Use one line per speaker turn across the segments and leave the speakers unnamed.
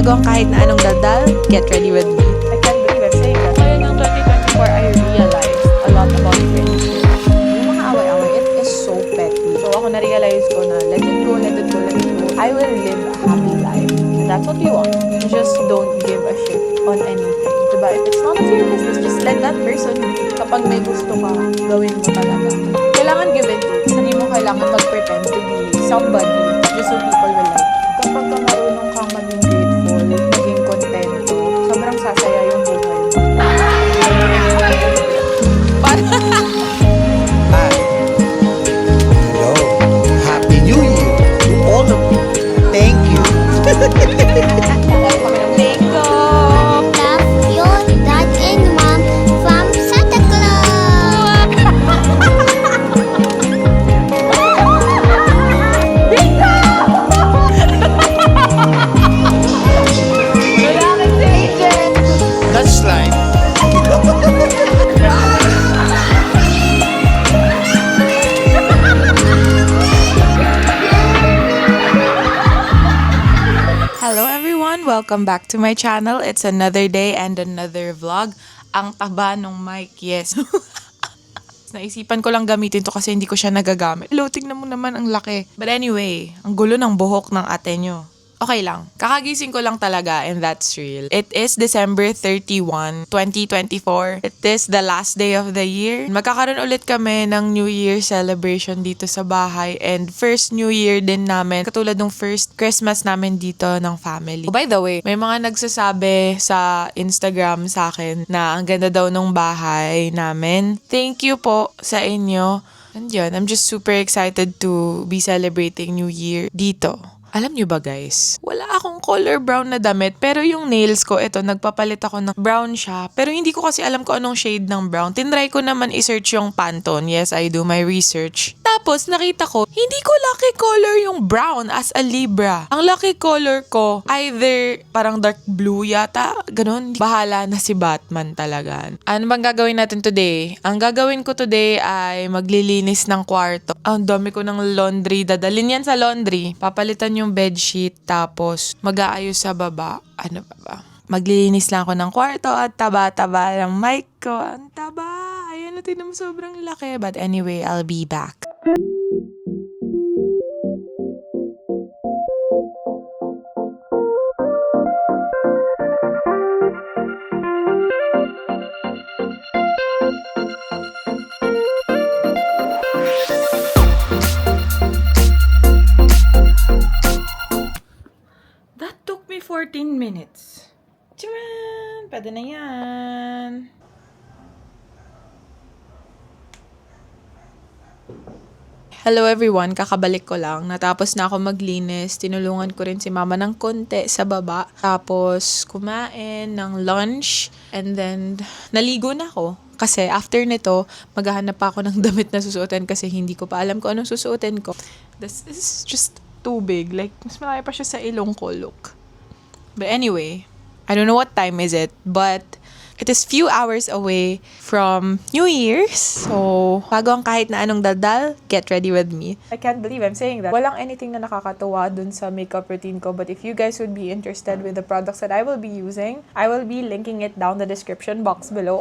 Bago ang kahit na anong daldal, get ready with me. I can't believe I'm saying that. Ngayon ng 2024, I realized a lot about friendship. Yung mga away-away, it is so petty. So ako na-realize ko na let it go, let it go, let it go. I will live a happy life. And that's what we want. Just don't give a shit on anything. Diba? If it's not of your business, just let that person be. Kapag may gusto ka, gawin mo talaga. Kailangan give and take. Hindi mo kailangan mag-pretend to be somebody just so people will like you. Kapag ka marunong kang maging grateful, maging contento, sobrang sasaya yung buhay mo.
Hi. Hello. Happy New Year to all of you. Thank you.
Lego!
Love your dad and mom from Santa Claus.
That's life.
Hello everyone! Welcome back to my channel. It's another day and another vlog. Ang taba nung mic, yes. Naisipan ko lang gamitin to kasi hindi ko siya nagagamit. Hello, tingnan mo naman ang laki. But anyway, ang gulo ng buhok ng ate nyo. Okay lang. Kakagising ko lang talaga and that's real. It is December 31, 2024. It is the last day of the year. Magkakaroon ulit kami ng New Year celebration dito sa bahay and first New Year din namin. Katulad ng first Christmas namin dito ng family. Oh, by the way, may mga nagsasabi sa Instagram sa akin na ang ganda daw ng bahay namin. Thank you po sa inyo. And yun, I'm just super excited to be celebrating New Year dito. Alam nyo ba guys, wala akong color brown na damit pero yung nails ko, ito, nagpapalit ako ng brown siya. Pero hindi ko kasi alam kung anong shade ng brown. Tinry ko naman i-search yung Pantone. Yes, I do my research. Tapos nakita ko, hindi ko lucky color yung brown as a Libra. Ang lucky color ko, either parang dark blue yata, ganun. Bahala na si Batman talaga. Ano bang gagawin natin today? Ang gagawin ko today ay maglilinis ng kwarto. Ang dami ko ng laundry. Dadalhin yan sa laundry. Papalitan yung bedsheet tapos mag-aayos sa baba. Ano ba? Maglilinis lang ako ng kwarto at taba-taba ng mic ko. Ang taba! Ayan, tingnan mo sobrang laki. But anyway, I'll be back. That took me 14 minutes. Tcharan! Pwede na yan. Hello everyone, kakabalik ko lang. Natapos na ako maglinis. Tinulungan ko rin si mama ng konti sa baba. Tapos kumain ng lunch. And then, naligo na ako. Kasi after nito, maghahanap pa ako ng damit na susuotin kasi hindi ko pa alam kung anong susuotin ko. This is just too big. Like, mas malaki pa siya sa ilong ko, look. But anyway, I don't know what time is it, but it is few hours away from New Year's. So, bago ang kahit na anong daldal, get ready with me. I can't believe I'm saying that. Walang anything na nakakatuwa dun sa makeup routine ko, but if you guys would be interested with the products that I will be using, I will be linking it down the description box below.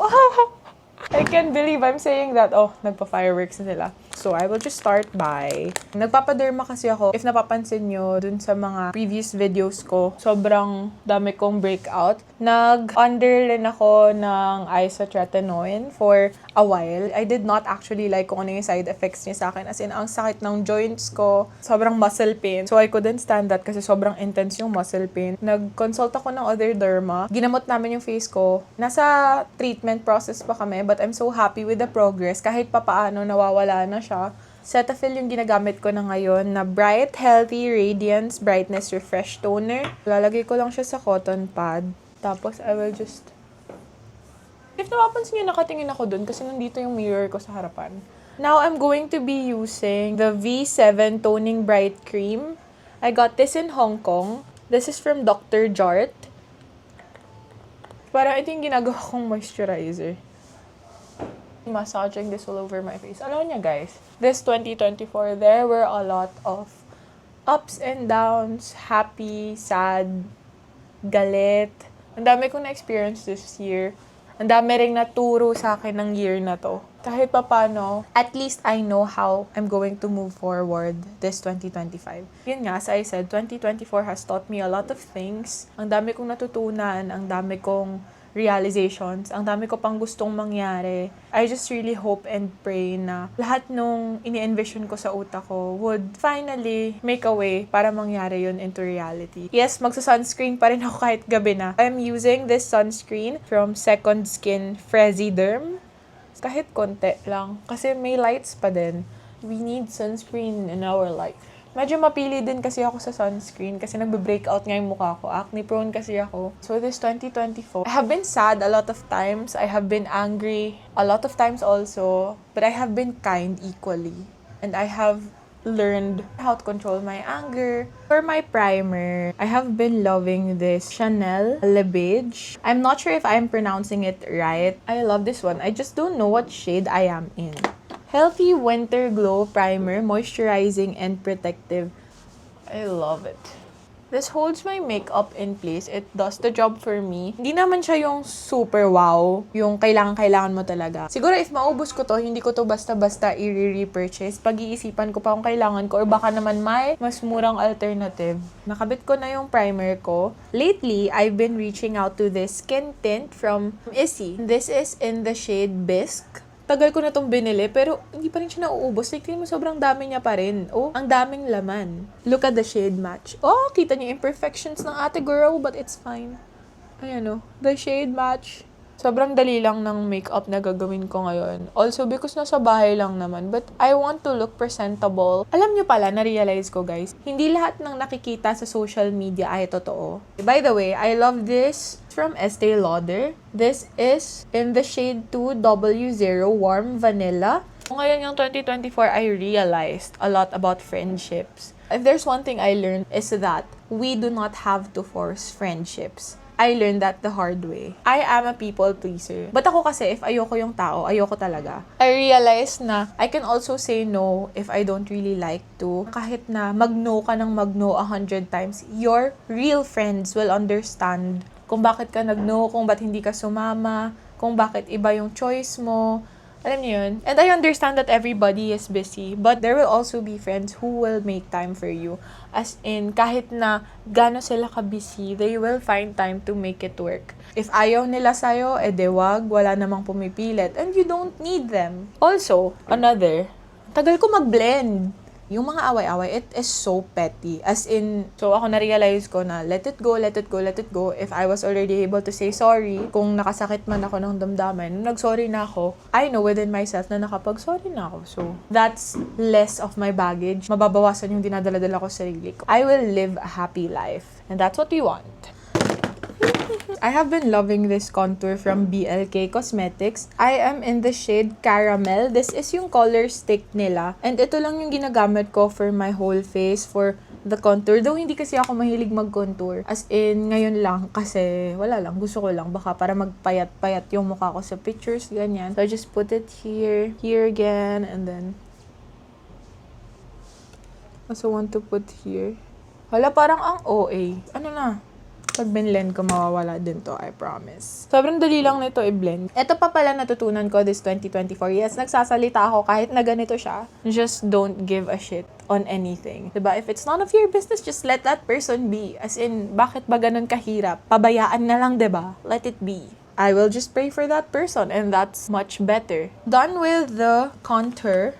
I can't believe I'm saying that. Oh, nagpa-fireworks na sila. So, I will just start by... Nagpapaderma kasi ako. If napapansin nyo, dun sa mga previous videos ko, sobrang dami kong breakout. Nag-underline ako ng isotretinoin for a while. I did not actually like kung ano yung side effects niya sa akin. As in, ang sakit ng joints ko. Sobrang muscle pain. So, I couldn't stand that kasi sobrang intense yung muscle pain. Nag-consult ako ng other derma. Ginamot namin yung face ko. Nasa treatment process pa kami, but I'm so happy with the progress. Kahit papaano, nawawala na siya. Cetaphil yung ginagamit ko na ngayon na Bright Healthy Radiance Brightness Refresh Toner. Lalagay ko lang siya sa cotton pad. Tapos, I will just... If napapansin nyo, nakatingin ako dun kasi nandito yung mirror ko sa harapan. Now, I'm going to be using the V7 Toning Bright Cream. I got this in Hong Kong. This is from Dr. Jart. Parang ito yung ginagawa kong moisturizer. Massaging this all over my face. Alam niya guys, this 2024, there were a lot of ups and downs, happy, sad, galit. Ang dami kong na-experience this year. Ang dami ring naturo sa akin ng year na to. Kahit papano, at least I know how I'm going to move forward this 2025. Yun nga, as I said, 2024 has taught me a lot of things. Ang dami kong natutunan, ang dami kong realizations, ang dami ko pang gustong mangyari. I just really hope and pray na lahat nung ini-envision ko sa utak ko would finally make a way para mangyari yun into reality. Yes, magsa-sunscreen pa rin ako kahit gabi na. I'm using this sunscreen from Second Skin Frezi Derm. Kahit konti lang. Kasi may lights pa din. We need sunscreen in our life. Medyo mapili din kasi ako sa sunscreen kasi nagbe-breakout nga yung mukha ko. Acne prone kasi ako. So this 2024, I have been sad a lot of times. I have been angry a lot of times also. But I have been kind equally. And I have learned how to control my anger. For my primer, I have been loving this Chanel Le Beige. I'm not sure if I'm pronouncing it right. I love this one. I just don't know what shade I am in. Healthy Winter Glow Primer, moisturizing and protective. I love it. This holds my makeup in place. It does the job for me. Hindi naman siya yung super wow, yung kailangan mo talaga. Siguro if maubos ko to, hindi ko to basta-basta i-repurchase. Pag-iisipan ko pa kung kailangan ko or baka naman may mas murang alternative. Nakabit ko na yung primer ko. Lately, I've been reaching out to this skin tint from Issey. This is in the shade Bisque. Tagal ko na tong binili, pero hindi pa rin siya nauubos. Like, tingnan mo, sobrang dami niya pa rin. Oh, ang daming laman. Look at the shade match. Oh, kita niyo imperfections ng ate girl, but it's fine. Ayan oh, the shade match. Sobrang dali lang ng makeup na gagawin ko ngayon. Also, because nasa bahay lang naman. But I want to look presentable. Alam niyo pala, na-realize ko guys, hindi lahat ng nakikita sa social media ay totoo. By the way, I love this from Estee Lauder. This is in the shade 2W0 Warm Vanilla. Ngayon yung 2024, I realized a lot about friendships. If there's one thing I learned is that we do not have to force friendships. I learned that the hard way. I am a people pleaser. But ako kasi, if ayoko yung tao, ayoko talaga. I realized na I can also say no if I don't really like to. Kahit na mag-no ka ng mag-no 100 times, your real friends will understand kung bakit ka nag-no, kung bakit hindi ka sumama, kung bakit iba yung choice mo. Alam niyo yun? And I understand that everybody is busy, but there will also be friends who will make time for you. As in, kahit na gano'n sila ka-busy, they will find time to make it work. If ayaw nila sa'yo, wag, wala namang pumipilit, and you don't need them. Also, another, tagal ko mag-blend. Yung mga away-away, it is so petty. As in, so ako na-realize ko na let it go, let it go, let it go. If I was already able to say sorry, kung nakasakit man ako ng damdamin, nag-sorry na ako, I know within myself na nakapag-sorry na ako. So, that's less of my baggage. Mababawasan yung dinadala-dala ko sa sarili ko. I will live a happy life. And that's what we want. I have been loving this contour from BLK Cosmetics. I am in the shade Caramel. This is yung color stick nila. And ito lang yung ginagamit ko for my whole face, for the contour. Though hindi kasi ako mahilig mag-contour. As in, ngayon lang kasi wala lang. Gusto ko lang. Baka para magpayat-payat yung mukha ko sa pictures, ganyan. So I just put it here, here again, and then also want to put here. Hala, parang ang OA. Ano na? Pag binlend ko, mawawala din to, I promise. Sobrang dali lang nito i-blend. Ito pa pala natutunan ko this 2024. Yes, nagsasalita ako kahit na ganito siya. Just don't give a shit on anything. Diba? If it's none of your business, just let that person be. As in, bakit ba ganun kahirap? Pabayaan na lang, diba? Let it be. I will just pray for that person and that's much better. Done with the contour.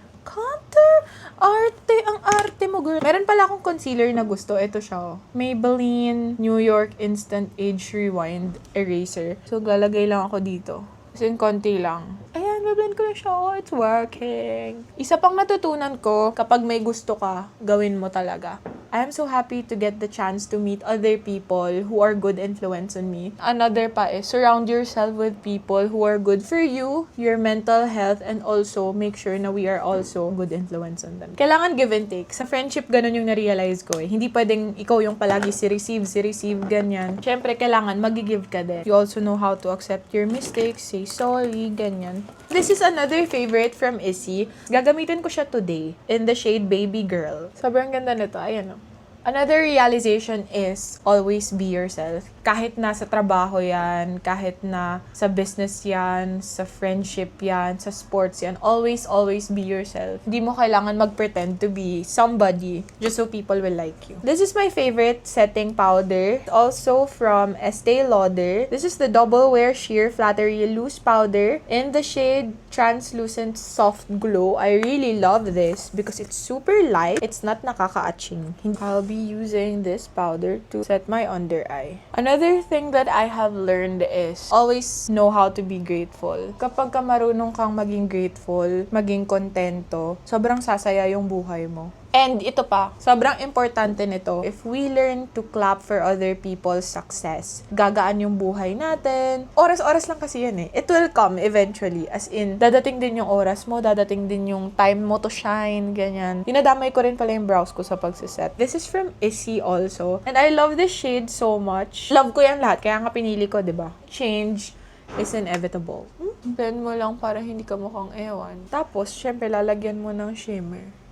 Arte, ang arte mo, girl. Meron pala akong concealer na gusto. Ito siya, oh. Maybelline New York Instant Age Rewind Eraser. So, lalagay lang ako dito. Kasi konti lang. Ayan, mablend ko na siya. Oh, it's working. Isa pang natutunan ko, kapag may gusto ka, gawin mo talaga. I am so happy to get the chance to meet other people who are good influence on me. Another pa is, surround yourself with people who are good for you, your mental health, and also make sure na we are also good influence on them. Kailangan give and take. Sa friendship, ganun yung na-realize ko eh. Hindi pwedeng ikaw yung palagi si receive, ganyan. Siyempre, kailangan mag-give ka din. You also know how to accept your mistakes, say sorry, ganyan. This is another favorite from Issey. Gagamitin ko siya today in the shade Baby Girl. Sobrang ganda nito. Ayan o. Another realization is always be yourself. Kahit nasa trabaho yan, kahit na sa business yan, sa friendship yan, sa sports yan, always be yourself. Hindi mo kailangan mag-pretend to be somebody just so people will like you. This is my favorite setting powder. Also from Estee Lauder. This is the Double Wear Sheer Flattery Loose Powder in the shade Translucent Soft Glow. I really love this because it's super light. It's not nakaka-atching. I'll be using this powder to set my under eye. Another thing that I have learned is always know how to be grateful. Kapag ka marunong kang maging grateful, maging kontento, sobrang sasaya yung buhay mo. And ito pa, sobrang importante nito. If we learn to clap for other people's success, gagaan yung buhay natin. Oras-oras lang kasi yan eh. It will come eventually. As in, dadating din yung oras mo, dadating din yung time mo to shine, ganyan. Dinadamay ko rin pala yung brows ko sa pagsiset. This is from Issy also. And I love this shade so much. Love ko yan lahat, kaya nga pinili ko, diba? Change is inevitable. Blend mo lang para hindi ka mukhang ewan. Tapos, syempre, lalagyan mo ng shimmer.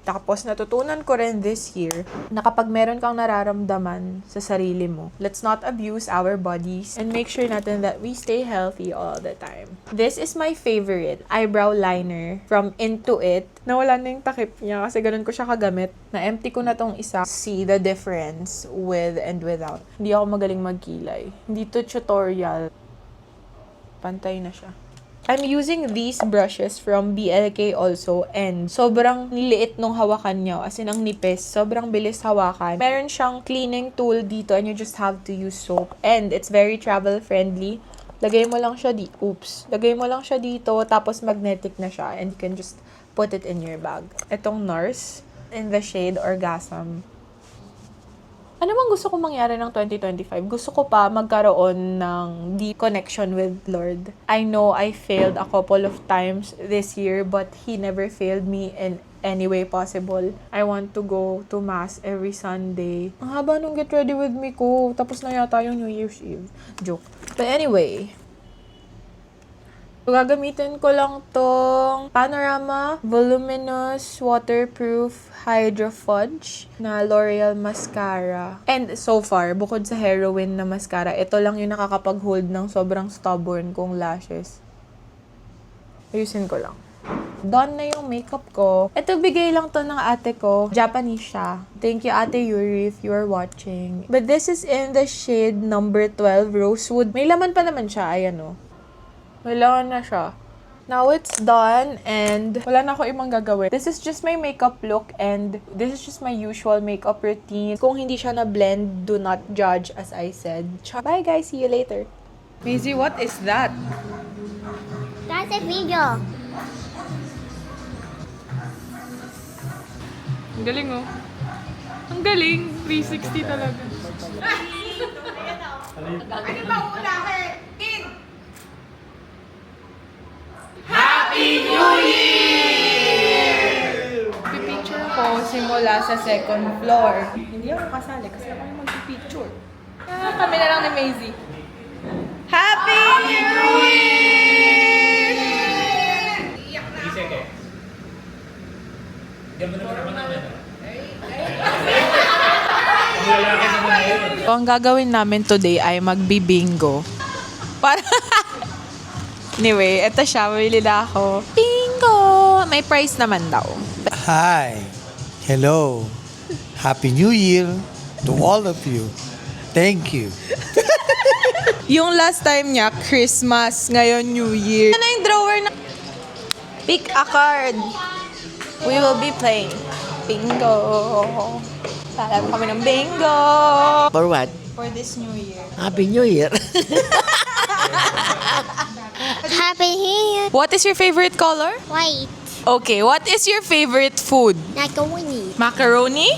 Tapos, natutunan ko rin this year na kapag meron kang nararamdaman sa sarili mo, let's not abuse our bodies and make sure natin that we stay healthy all the time. This is my favorite eyebrow liner from Intuit. Nawala na yung takip niya kasi ganun ko siya kagamit. Na-empty ko na tong isa. See the difference with and without. Hindi ako magaling magkilay. Hindi to tutorial. Pantay na siya. I'm using these brushes from BLK also and sobrang liit nung hawakan niya. As in, ang nipis. Sobrang bilis hawakan. Meron siyang cleaning tool dito and you just have to use soap. And it's very travel friendly. Lagay mo lang siya dito. Oops. Lagay mo lang siya dito tapos magnetic na siya and you can just put it in your bag. Itong NARS in the shade Orgasm. Ano bang gusto ko mangyari ng 2025? Gusto ko pa magkaroon ng deep connection with Lord. I know I failed a couple of times this year, but He never failed me in any way possible. I want to go to Mass every Sunday. Ang haba nung get ready with me ko. Tapos na yata yung New Year's Eve. Joke. But anyway, gagamitin ko lang tong Panorama Voluminous Waterproof Hydro Fudge na L'Oreal Mascara. And so far, bukod sa Heroin na mascara, ito lang yung nakakapag-hold ng sobrang stubborn kong lashes. Ayusin ko lang. Done na yung makeup ko. Ito, bigay lang to ng ate ko. Japanese siya. Thank you, Ate Yuri, if you are watching. But this is in the shade number 12, Rosewood. May laman pa naman siya. Ayan o. Wala na siya. Now it's done and wala na ako ibang gagawin. This is just my makeup look and this is just my usual makeup routine. Kung hindi siya na-blend, do not judge as I said. Bye guys, see you later. Maisie, what is that?
That's a video.
Ang galing oh. Ang galing. 360 talaga. Ano ba unahin? Happy New Year! Pipicture ko simula sa second floor. Hindi ako kasali kasi ako yung magpipicture. Kami na lang ni Maisie. Happy New Year! So, ang gagawin namin today ay magbi-bingo. Para anyway, eto siya. Mabili na ako. Bingo! May price naman daw.
Hi. Hello. Happy New Year to all of you. Thank you.
Yung last time niya, Christmas. Ngayon, New Year. Ano yung drawer na? Pick a card. We will be playing bingo. Lalaro kami ng bingo.
For what?
For this New Year.
Happy New Year.
Happy New Year.
What is your favorite color?
White.
Okay, what is your favorite food?
Macaroni.
Macaroni?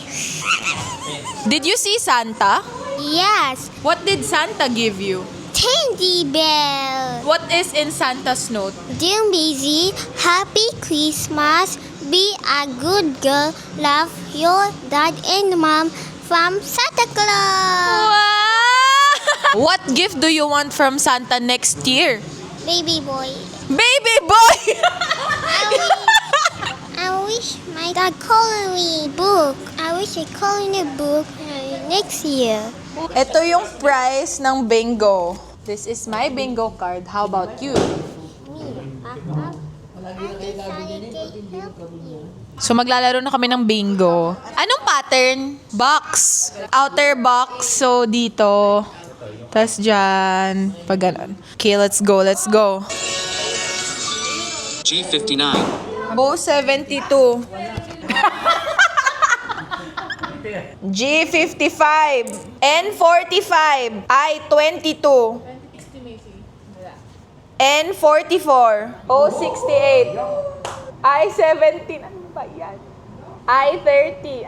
Did you see Santa?
Yes.
What did Santa give you?
Candy bell.
What is in Santa's note?
Dear Maisie, Happy Christmas. Be a good girl. Love your dad and mom from Santa Claus.
Wow! What gift do you want from Santa next year?
Baby boy.
Baby boy!
I wish my dad coloring book. I wish I coloring a book next year.
Ito yung price ng bingo. This is my bingo card. How about you? So maglalaro na kami ng bingo. Anong pattern? Box. Outer box. So dito. Tapos dyan. Pag ganun. Okay, let's go. Let's go.
G59.
Bo 72. G55. N45. I22. N44. O68. I17. Ano ba yan? I30.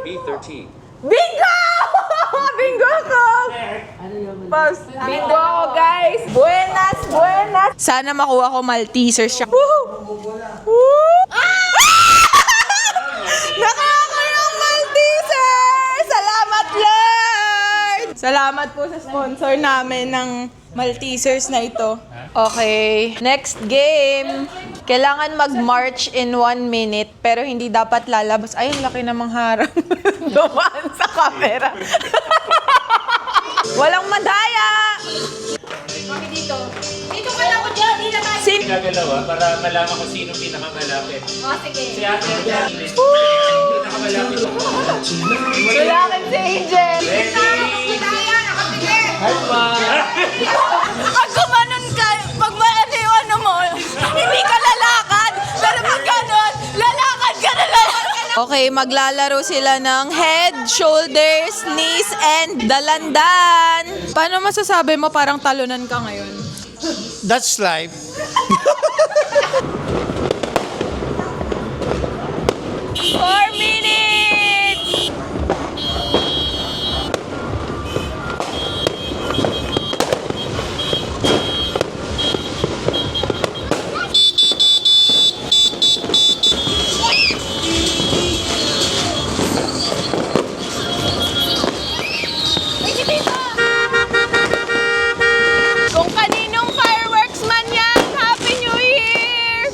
B13.
Bingo! Bingo ko! Pause. Bingo ako, guys. Buenas, buenas. Sana makuha ko Maltesers siya. Woohoo! Woo! Nakakayang Maltesers! Salamat, Lord! Salamat po sa sponsor namin ng Maltesers na ito. Okay, next game. Kailangan mag-march in 1 minute, pero hindi dapat lalabas. Ay, ang laki namang harang. Dumaan sa camera. Walang madaya! Dito ka lang ko dyan, di na tayo.
Gagalawa para malaman kung sino pinakamalapit.
Sige.
Si Ate pinakamalapit.
Kailangan si Angel. Pag gumanon ka, pag maano yung ano mo, hindi ka lalakad. Pero pag ganon, lalakad ka na lang. Okay, maglalaro sila ng head, shoulders, knees, and dalandan. Paano masasabi mo parang talunan ka ngayon?
That's life.
4 minutes! Kung kaninong fireworks man yan, Happy New Year!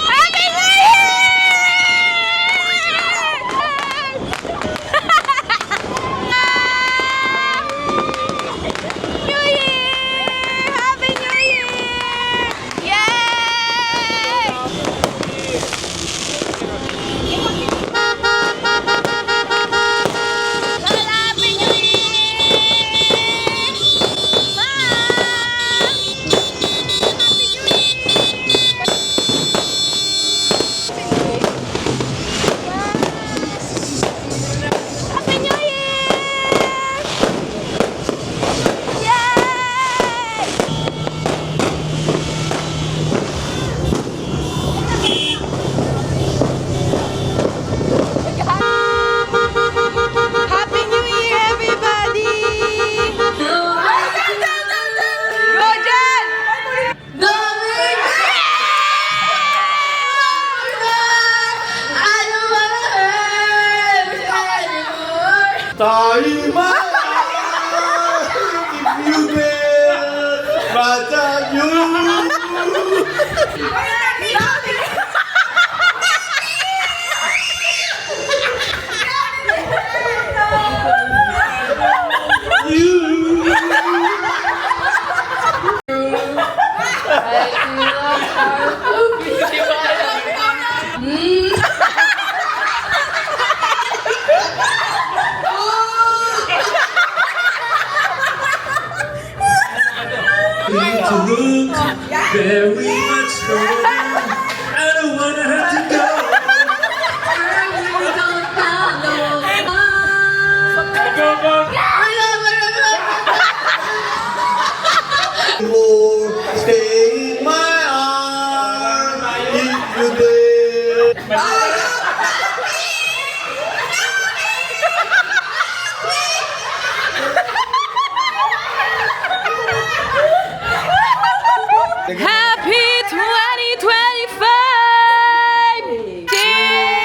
Happy New Year! New Year! Happy New Year! Yay! Happy New Happy New Year, everybody! Go, Jen!
Tayo if you will, but you.
To look very much further. I don't wanna have to go. Go, go.
More, stay in my arms if you dare.
Happy 2025! Cheers!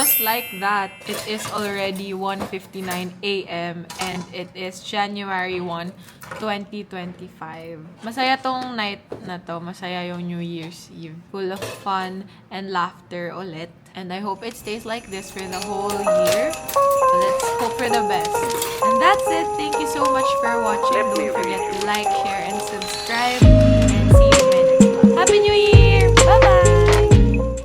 just like that, it is already 1:59 a.m. and it is January 1, 2025. Masaya tong night na to. Masaya yung New Year's Eve. Full of fun and laughter ulit. And I hope it stays like this for the whole year. Let's hope for the best. And that's it. Thank you so much for watching. Don't forget to like, share, and subscribe. And see you in my next one. Happy New Year!